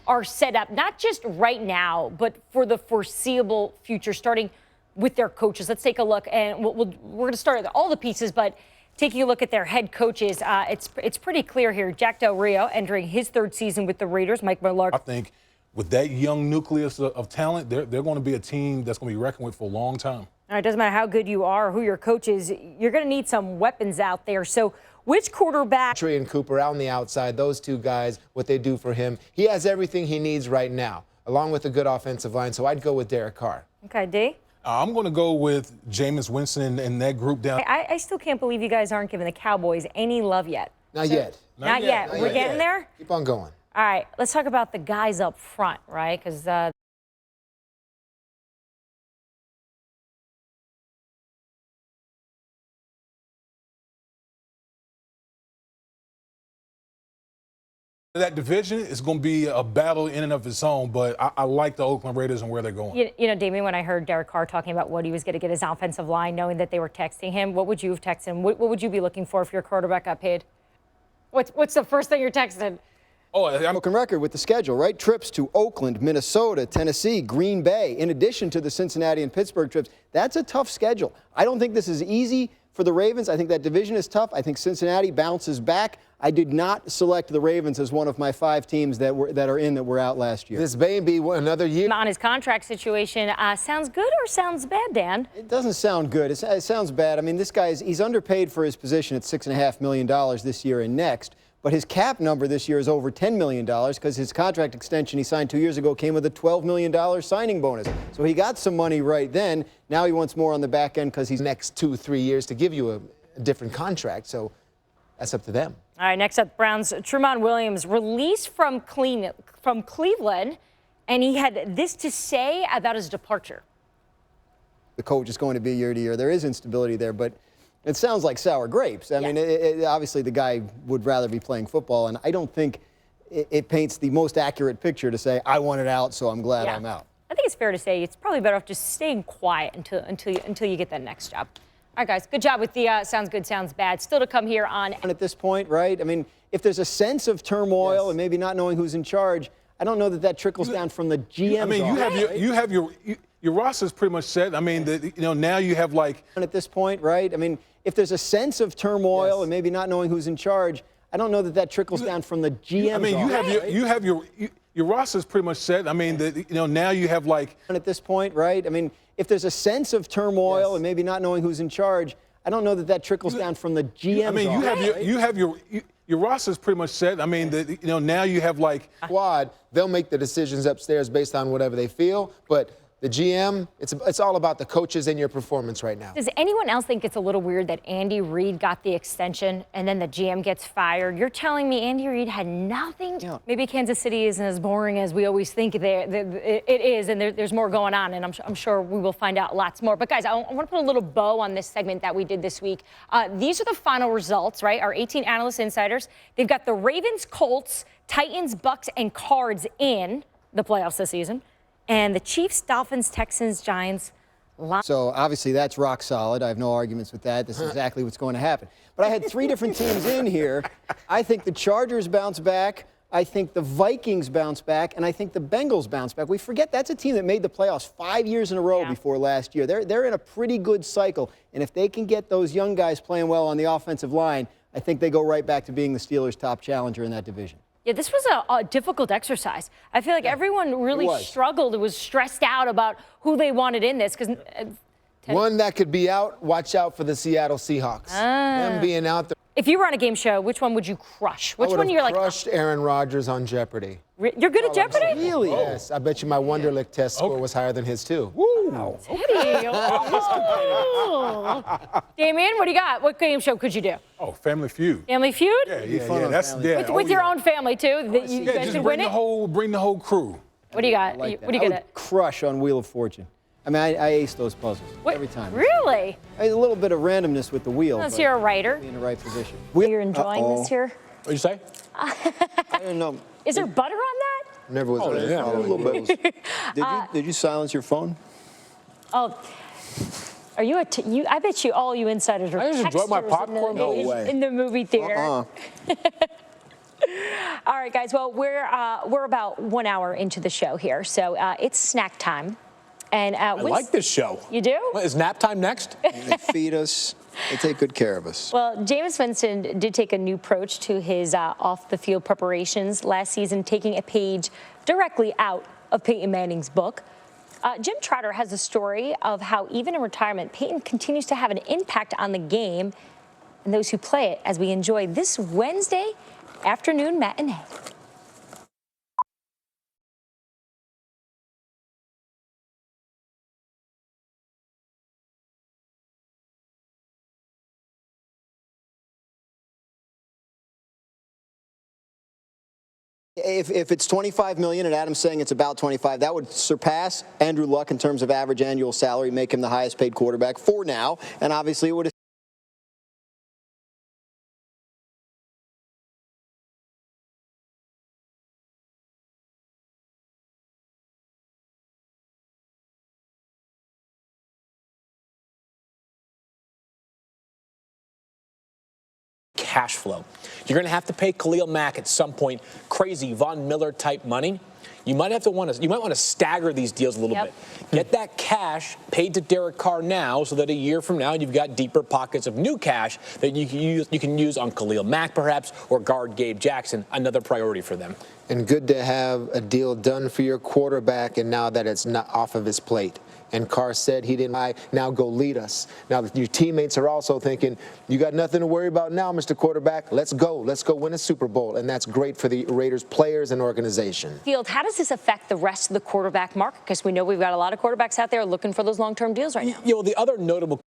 are set up, not just right now, but for the foreseeable future, starting with their coaches. Let's take a look, and we're going to start with all the pieces, but taking a look at their head coaches, it's pretty clear here. Jack Del Rio entering his third season with the Raiders. Mike Mularkey. I think with that young nucleus of talent, they're going to be a team that's going to be reckoned with for a long time. All right, it doesn't matter how good you are or who your coach is, you're going to need some weapons out there. So which quarterback? Tree and Cooper out on the outside, those two guys, what they do for him. He has everything he needs right now, along with a good offensive line, so I'd go with Derek Carr. Okay, D? I'm going to go with Jameis Winston and that group down. I still can't believe you guys aren't giving the Cowboys any love yet. Not yet. Not yet. We're getting there? Keep on going. All right, let's talk about the guys up front, right? Because that division is going to be a battle in and of its own, but I like the Oakland Raiders and where they're going. You know, Damien, when I heard Derek Carr talking about what he was going to get his offensive line, knowing that they were texting him, what would you have texted him? What would you be looking for if your quarterback got paid? What's the first thing you're texting? Oh, I'm broken record with the schedule, right? Trips to Oakland, Minnesota, Tennessee, Green Bay, in addition to the Cincinnati and Pittsburgh trips. That's a tough schedule. I don't think this is easy for the Ravens. I think that division is tough. I think Cincinnati bounces back. I did not select the Ravens as one of my 5 teams that were out last year. This may be another year. On his contract situation, sounds good or sounds bad, Dan? It doesn't sound good. It sounds bad. I mean, this he's underpaid for his position at $6.5 million this year and next. But his cap number this year is over $10 million because his contract extension he signed 2 years ago came with a $12 million signing bonus. So he got some money right then. Now he wants more on the back end because he's next 2-3 years to give you a different contract. So that's up to them. All right, next up, Browns. Tremont Williams released from Cleveland, and he had this to say about his departure. The coach is going to be year to year. There is instability there, but it sounds like sour grapes. I mean, obviously the guy would rather be playing football, and I don't think it paints the most accurate picture to say, I want it out, so I'm glad I'm out. I think it's fair to say it's probably better off just staying quiet until you get that next job. All right, guys, good job with the sounds good, sounds bad. Still to come here on. At this point, right? I mean, if there's a sense of turmoil and maybe not knowing who's in charge, I don't know that trickles down from the GM. I mean, you have your roster's pretty much set. I mean, now you have like. At this point, right? I mean, if there's a sense of turmoil and maybe not knowing who's in charge, I don't know that trickles down from the GM. I mean, you have your roster's pretty much set. I mean, now you have like. At this point, right? I mean, if there's a sense of turmoil and maybe not knowing who's in charge, I don't know that trickles down from the GM. I mean, you have your roster's pretty much set. I mean, now you have like. Squad, they'll make the decisions upstairs based on whatever they feel, but the GM, it's all about the coaches and your performance right now. Does anyone else think it's a little weird that Andy Reid got the extension and then the GM gets fired? You're telling me Andy Reid had nothing? Yeah. Maybe Kansas City isn't as boring as we always think it is, and there's more going on, and I'm sure we will find out lots more. But, guys, I want to put a little bow on this segment that we did this week. These are the final results, right? Our 18 analyst insiders. They've got the Ravens, Colts, Titans, Bucks, and Cards in the playoffs this season. And the Chiefs, Dolphins, Texans, Giants. So obviously that's rock solid. I have no arguments with that. This is exactly what's going to happen. But I had 3 different teams in here. I think the Chargers bounce back. I think the Vikings bounce back. And I think the Bengals bounce back. We forget that's a team that made the playoffs 5 years in a row before last year. They're in a pretty good cycle. And if they can get those young guys playing well on the offensive line, I think they go right back to being the Steelers' top challenger in that division. Yeah, this was a difficult exercise. I feel like everyone really struggled. It was stressed out about who they wanted in this. Because one that could be out, watch out for the Seattle Seahawks. Them being out there. If you were on a game show, which one would you crush? Which one you're like? Crushed Aaron Rodgers on Jeopardy. You're good at Jeopardy? Really? Yes. I bet you my Wonderlic test score was higher than his, too. Woo! Teddy. Oh. Damien, what do you got? What game show could you do? Oh, Family Feud. Family Feud? Yeah. With your own family, too? You guys just should bring win it? bring the whole crew. What do you got? Like what do you I get would crush on Wheel of Fortune. I mean, I ace those puzzles every time. Really? There's a little bit of randomness with the wheel. Unless you're a writer. Be in the right position. You're enjoying this here? What'd you say? I don't know. Is there butter on that? Never was A little bit. Did you silence your phone? Oh. Are you I bet you all you insiders are I just enjoyed my popcorn. in the movie theater. All right, guys. Well, we're about 1 hour into the show here, so it's snack time. And I like this show. You do? What, is nap time next? They feed us. They take good care of us. Well, Jameis Winston did take a new approach to his off-the-field preparations last season, taking a page directly out of Peyton Manning's book. Jim Trotter has a story of how even in retirement, Peyton continues to have an impact on the game and those who play it as we enjoy this Wednesday afternoon matinee. If it's 25 million, and Adam's saying it's about 25, that would surpass Andrew Luck in terms of average annual salary, make him the highest paid quarterback for now, and obviously it would Cash flow. You're going to have to pay Khalil Mack at some point crazy Von Miller type money. You might want to stagger these deals a little bit. Get that cash paid to Derek Carr now, so that a year from now you've got deeper pockets of new cash that you can use on Khalil Mack perhaps, or guard Gabe Jackson, another priority for them. And good to have a deal done for your quarterback, and now that it's not off of his plate. And Carr said he didn't lie. Now go lead us. Now your teammates are also thinking, you got nothing to worry about now, Mr. Quarterback. Let's go. Let's go win a Super Bowl. And that's great for the Raiders players and organization. Field, how does this affect the rest of the quarterback market? Because we know we've got a lot of quarterbacks out there looking for those long-term deals right now. You know, the other notable